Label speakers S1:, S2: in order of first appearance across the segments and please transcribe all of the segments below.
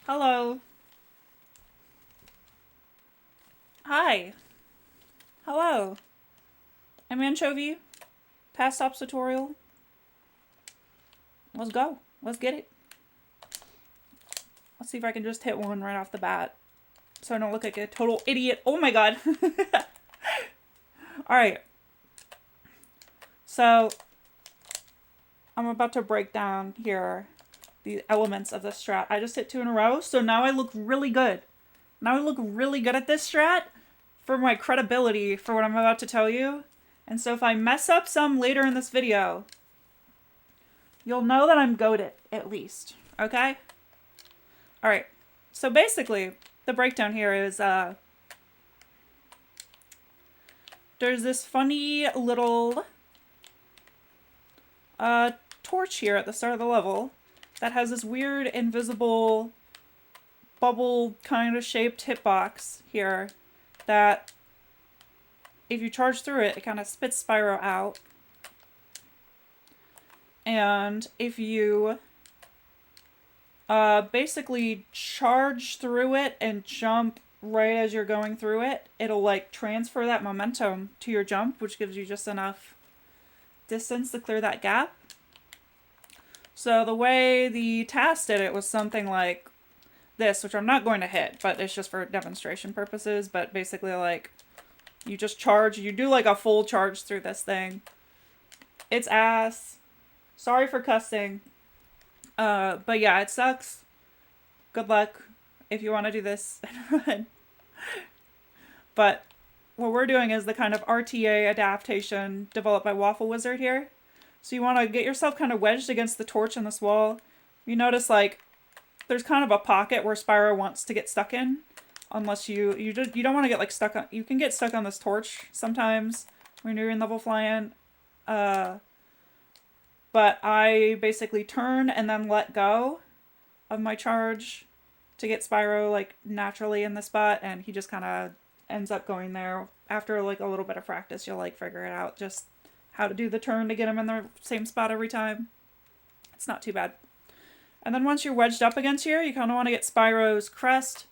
S1: Hello. Hi. Hello. I'm Anchovy. Past ops tutorial. Let's go. Let's get it. Let's see if I can just hit one right off the bat. So I don't look like a total idiot. Oh my god. Alright. So, I'm about to break down here the elements of this strat. I just hit 2 in a row, so now I look really good. Now I look really good at this strat for my credibility for what I'm about to tell you. And so if I mess up some later in this video, you'll know that I'm goated, at least. Okay? Alright. So basically, the breakdown here is, there's this funny little torch here at the start of the level that has this weird invisible bubble kind of shaped hitbox here that if you charge through it, it kind of spits Spyro out. And if you basically charge through it and jump right as you're going through it, it'll like transfer that momentum to your jump, which gives you just enough distance to clear that gap. So the way the task did it was something like this, which I'm not going to hit, but it's just for demonstration purposes. But basically, like, you just charge, you do like a full charge through this thing. It's ass. Sorry for cussing. But yeah, it sucks. Good luck if you want to do this. But what we're doing is the kind of RTA adaptation developed by Waffle Wizard here. So you want to get yourself kind of wedged against the torch on this wall. You notice, like, there's kind of a pocket where Spyro wants to get stuck in. Unless you don't want to get, like, stuck on... You can get stuck on this torch sometimes when you're in level flying. But I basically turn and then let go of my charge to get Spyro, like, naturally in the spot. And he just kind of ends up going there. After, like, a little bit of practice, you'll, like, figure it out. Just how to do the turn to get him in the same spot every time. It's not too bad. And then once you're wedged up against here, you kind of want to get Spyro's crest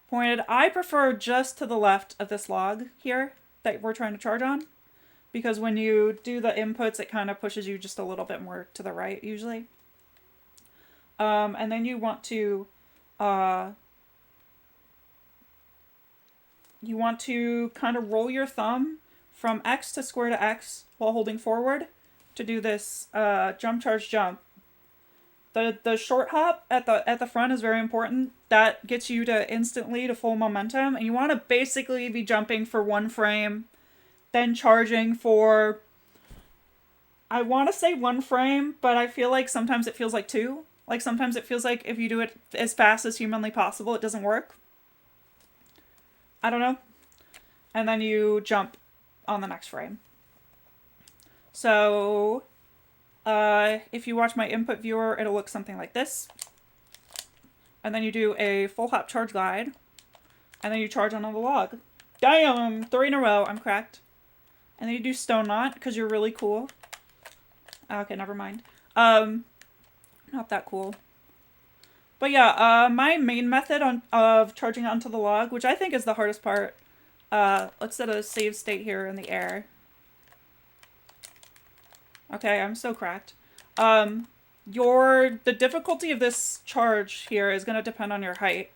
S1: pointed. I prefer just to the left of this log here that we're trying to charge on. Because when you do the inputs, it kind of pushes you just a little bit more to the right, usually. And then you want to kind of roll your thumb from X to square to X while holding forward to do this jump charge jump. The short hop at the front is very important. That gets you to instantly to full momentum, and you want to basically be jumping for 1 frame, then charging for, I want to say 1 frame, but I feel like sometimes it feels like 2. Like sometimes it feels like if you do it as fast as humanly possible, it doesn't work. I don't know. And then you jump on the next frame. So, if you watch my input viewer, it'll look something like this. And then you do a full hop charge glide. And then you charge onto the log. Damn! 3 in a row. I'm cracked. And then you do stone knot, because you're really cool. Okay, never mind. Not that cool. But yeah, my main method of charging onto the log, which I think is the hardest part. Let's set a save state here in the air. Okay, I'm so cracked. The difficulty of this charge here is going to depend on your height.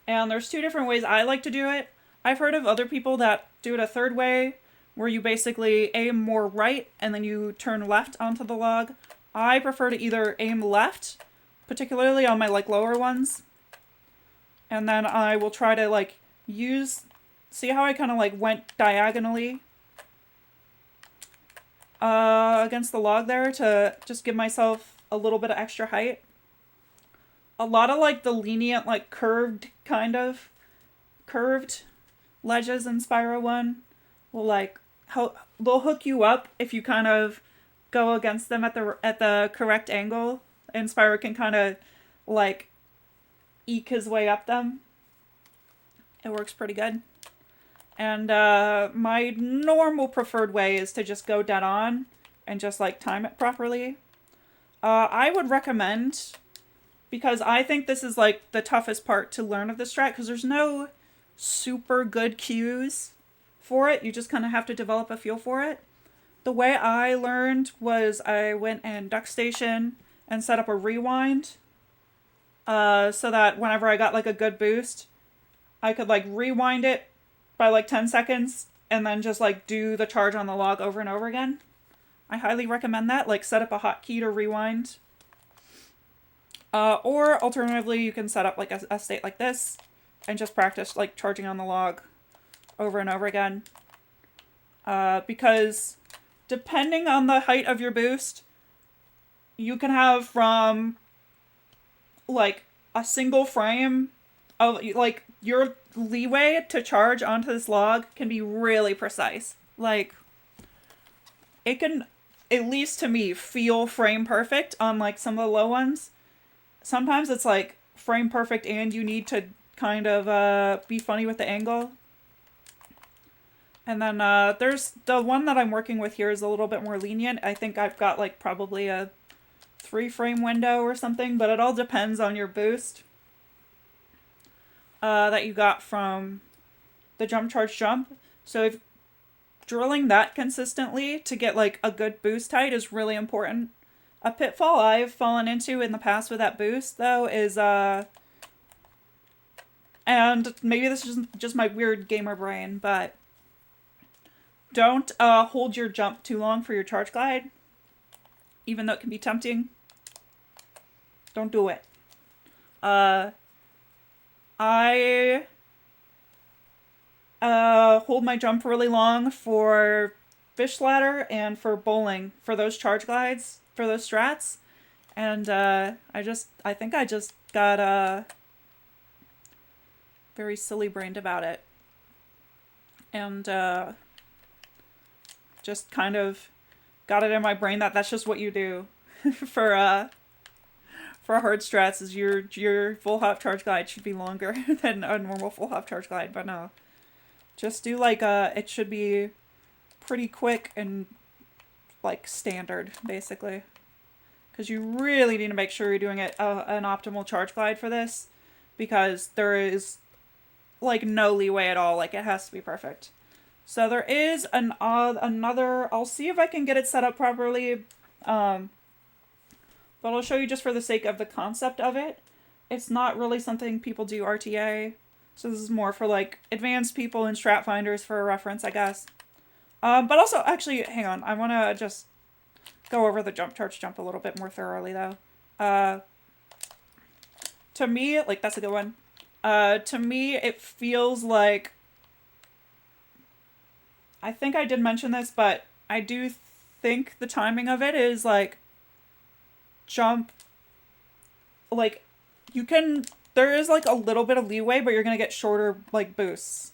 S1: And there's 2 different ways I like to do it. I've heard of other people that do it a 3rd way, where you basically aim more right and then you turn left onto the log. I prefer to either aim left, particularly on my, like, lower ones. And then I will try to, like, see how I kind of, like, went diagonally against the log there to just give myself a little bit of extra height. A lot of, like, the lenient, like, curved ledges in Spyro 1 will, like, they'll hook you up if you kind of go against them at the correct angle, and Spyro can kind of, like, eke his way up them. It works pretty good. And my normal preferred way is to just go dead on and just, like, time it properly. I would recommend because I think this is like the toughest part to learn of the strat, because there's no super good cues for it. You just kind of have to develop a feel for it. The way I learned was I went in Duck Station and set up a rewind, so that whenever I got like a good boost, I could like rewind it by like 10 seconds and then just like do the charge on the log over and over again. I highly recommend that. Like set up a hotkey to rewind. Or alternatively, you can set up like a state like this and just practice like charging on the log over and over again. Because depending on the height of your boost, you can have from like a single frame of like your leeway to charge onto this log can be really precise. Like it can, at least to me, feel frame perfect on like some of the low ones. Sometimes it's like frame perfect and you need to kind of be funny with the angle. And then there's the one that I'm working with here is a little bit more lenient. I think I've got like probably a 3-frame window or something, but it all depends on your boost that you got from the jump charge jump. So if drilling that consistently to get like a good boost height is really important. A pitfall I've fallen into in the past with that boost though is and maybe this is just my weird gamer brain, but don't hold your jump too long for your charge glide, even though it can be tempting. Don't do it. I hold my jump really long for fish ladder and for bowling, for those charge glides, for those strats. And I think I just got very silly brained about it. And just kind of got it in my brain that that's just what you do for hard strats, is your full hop charge glide should be longer than a normal full hop charge glide. But no, just do like it should be pretty quick and like standard basically, because you really need to make sure you're doing it an optimal charge glide for this, because there is like no leeway at all. Like it has to be perfect. So there is another, I'll see if I can get it set up properly, but I'll show you just for the sake of the concept of it. It's not really something people do RTA, so this is more for like advanced people and strat finders for a reference, I guess. But also, actually, hang on, I want to just go over the jump charge jump a little bit more thoroughly though. To me, like that's a good one. To me, it feels like, I think I did mention this, but I do think the timing of it is like jump, like you can, there is like a little bit of leeway, but you're going to get shorter like boosts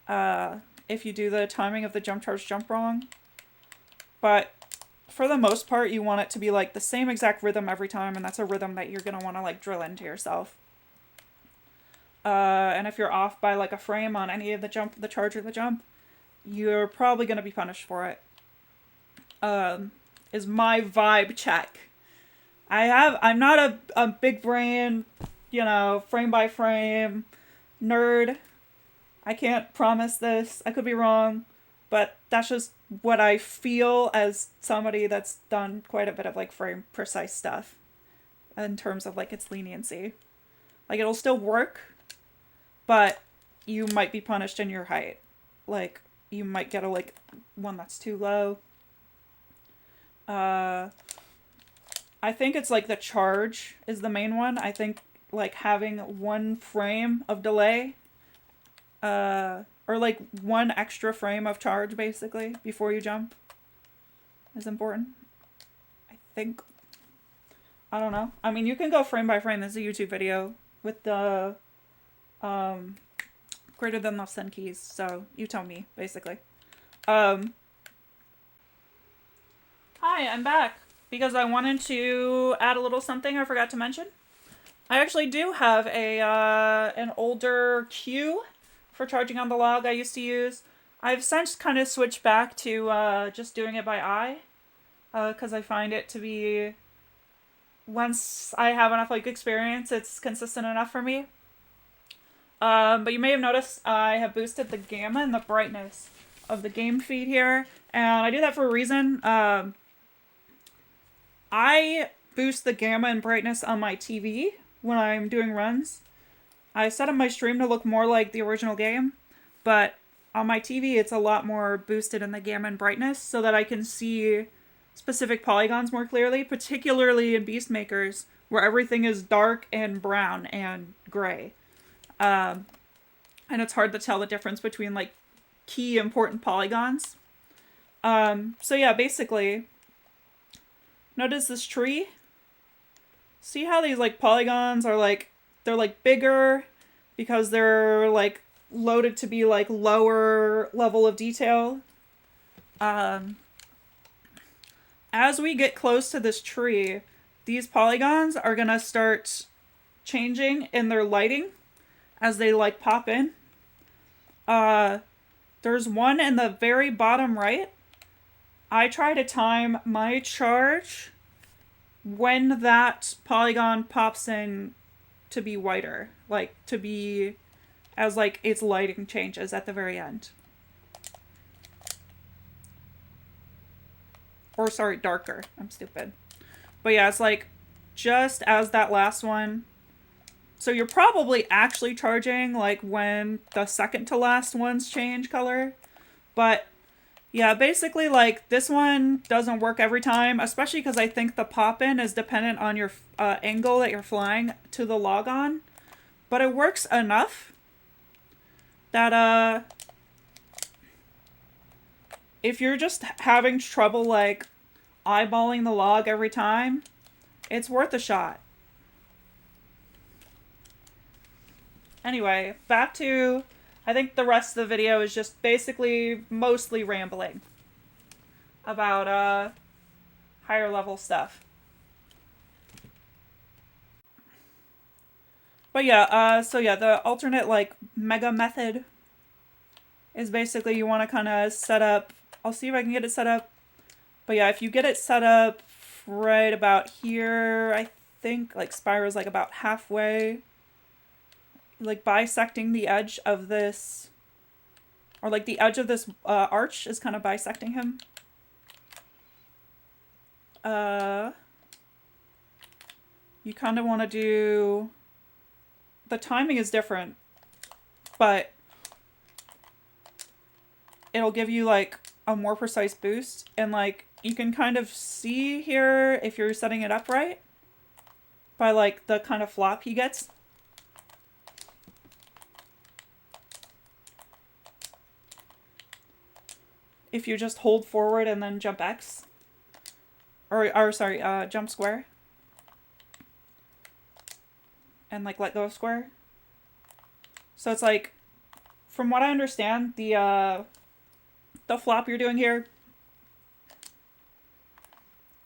S1: if you do the timing of the jump charge jump wrong. But for the most part, you want it to be like the same exact rhythm every time, and that's a rhythm that you're going to want to like drill into yourself. And if you're off by like a frame on any of the jump, the charge or the jump, you're probably going to be punished for it. Is my vibe check. I'm not a big brain, you know, frame by frame nerd. I can't promise this. I could be wrong, but that's just what I feel as somebody that's done quite a bit of like frame precise stuff in terms of like its leniency. Like it'll still work, but you might be punished in your height. Like you might get a like one that's too low. I think it's like the charge is the main one. I think like having 1 frame of delay, or like 1 extra frame of charge basically before you jump is important. I think. I don't know. I mean, you can go frame by frame. There's a YouTube video with the greater than less than keys, so you tell me, basically. Hi, I'm back, because I wanted to add a little something I forgot to mention. I actually do have an older cue for charging on the log I used to use. I've since kind of switched back to just doing it by eye, because I find it to be once I have enough like experience, it's consistent enough for me. But you may have noticed I have boosted the gamma and the brightness of the game feed here, and I do that for a reason. I boost the gamma and brightness on my TV when I'm doing runs. I set up my stream to look more like the original game, but on my TV it's a lot more boosted in the gamma and brightness so that I can see specific polygons more clearly, particularly in Beastmakers, where everything is dark and brown and gray. And it's hard to tell the difference between like key important polygons. So yeah, basically, notice this tree? See how these like polygons are like, they're like bigger because they're like loaded to be like lower level of detail. As we get close to this tree, these polygons are gonna start changing in their lighting as they like pop in. There's one in the very bottom right. I try to time my charge when that polygon pops in to be whiter, like to be as like its lighting changes at the very end. Or sorry, darker. I'm stupid. But yeah, it's like just as that last one. So you're probably actually charging like when the second to last ones change color. But yeah, basically like this one doesn't work every time, especially because I think the pop-in is dependent on your angle that you're flying to the logon. But it works enough that if you're just having trouble like eyeballing the log every time, it's worth a shot. Anyway, back to, I think the rest of the video is just basically mostly rambling about higher level stuff. But yeah, so yeah, the alternate like mega method is basically you want to kind of set up, I'll see if I can get it set up. But yeah, if you get it set up right about here, I think like Spyro's like about halfway, like bisecting the edge of this, or like the edge of this arch is kind of bisecting him. You kind of want to do, the timing is different, but it'll give you like a more precise boost, and like you can kind of see here if you're setting it up right by like the kind of flop he gets. If you just hold forward and then jump X, or sorry, jump square, and like let go of square. So it's like, from what I understand, the flop you're doing here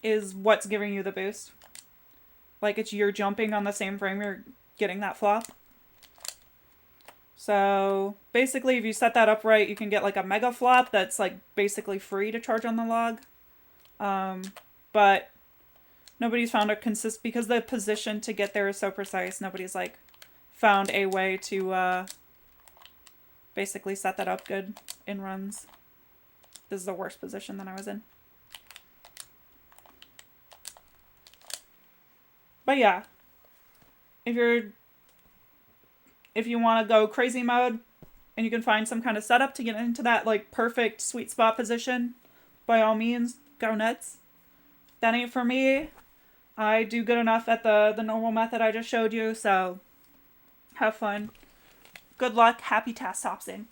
S1: is what's giving you the boost. Like it's you're jumping on the same frame you're getting that flop. So basically if you set that up right, you can get like a mega flop that's like basically free to charge on the log. But nobody's found a because the position to get there is so precise, nobody's like found a way to basically set that up good in runs. This is the worst position that I was in. But yeah, if you want to go crazy mode and you can find some kind of setup to get into that like perfect sweet spot position, by all means, go nuts. That ain't for me. I do good enough at the normal method I just showed you, so have fun. Good luck. Happy task topsing.